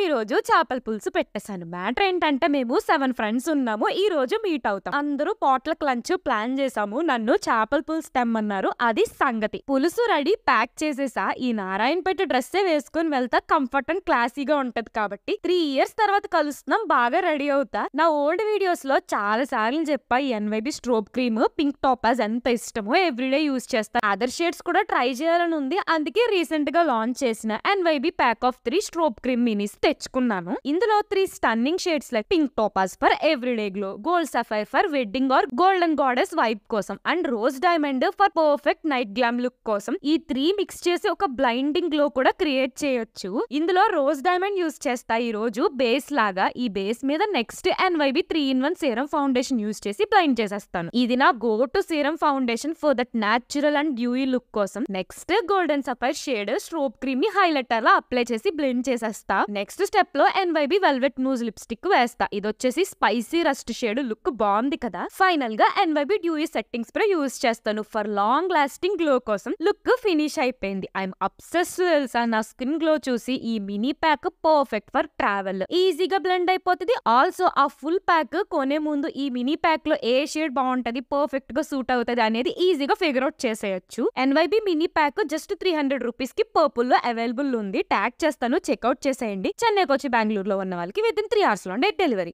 ఈ రోజు చేపల పులుసు పెట్టేశాను. మ్యాటర్ ఏంటంటే మేము 7 ఫ్రెండ్స్ ఉన్నాము. ఈ రోజు మీట్ అవుతాం. అందరూ పాట్లక్ లంచ్ ప్లాన్ చేసాము. నన్ను చేపల పులుసు తెమ్మన్నారు. అది సంగతి. పులుసు రెడీ ప్యాక్ చేసేసా. ఈ నారాయణపేట డ్రెస్సే వేసుకుని వెళ్తా. కంఫర్ట్ అండ్ క్లాసీగా ఉంటది కాబట్టి 3 ఇయర్స్ తర్వాత కలుస్తున్నాం. బాగా రెడీ అవుతా. నా ఓల్డ్ వీడియోస్ లో చాలా సార్లు చెప్పా ఈ NYB strobe cream pink topaz ఎంత ఇష్టమో ఎవ్రీడే యూజ్ చేస్తా. అదర్ షేడ్స్ కూడా ట్రై చేయాలని ఉంది. అందుకే రీసెంట్ గా లాంచ్ చేసిన NYB pack of 3 strobe cream minis తెచ్చుకున్నాను. ఇందులో 3 stunning shades like pink topaz for everyday glow, gold sapphire for wedding or golden goddess vibe కోసం, and rose diamond for perfect night glam look కోసం. ఈ 3 mix చేసి ఒక blinding glow కూడా create చేయొచ్చు. ఇందులో రోజ్ డైమండ్ యూజ్ చేస్తా ఈ రోజు బేస్ లాగా. ఈ బేస్ మీద next NYB 3-in-1 serum foundation use చేసి బ్లైండ్ చేసేస్తాను. ఇది నా go to serum foundation for that natural and dewy look కోసం. Next golden sapphire shade strobe cream ని హైలైటర్ లా అప్లై చేసి బ్లెండ్ చేసేస్తా. నెక్స్ట్ స్టెప్ లో ఎన్వైబి వెల్వెట్ నూజ్ లిప్స్టిక్ వేస్తా. ఇది వచ్చేసి స్పైసీ రస్ట్ షేడ్. లుక్ బాగుంది కదా. ఫైనల్ గా ఎన్వైబి డ్యూయీ సెట్టింగ్ స్ప్రే యూజ్ చేస్తాను ఫర్ లాంగ్ లాస్టింగ్ గ్లో కోసం. లుక్ ఫినిష్ అయిపోయింది. ఐఎమ్ అబ్సెస్ తెలుసా. నా స్కిన్ గ్లో చూసి ఈ mini pack perfect for travel. ఈజీగా బ్లెండ్ అయిపోతుంది. ఆల్సో ఆ ఫుల్ ప్యాక్ కొనే ముందు ఈ మినీ ప్యాక్ లో ఏ షేడ్ బాగుంటది, పర్ఫెక్ట్ గా సూట్ అవుతుంది అనేది ఈజీగా ఫిగర్ అవుట్ చేసేయచ్చు. NYB mini pack just 300 rupees కి పర్పుల్ లో అవైలబుల్ ఉంది. ట్యాగ్ చేస్తాను, చెక్అవుట్ చేసేయండి. చెన్నైకి వచ్చి బెంగళూరులో ఉన్న వాళ్ళకి విత్ ఇన్ 3 hours లో డెలివరీ.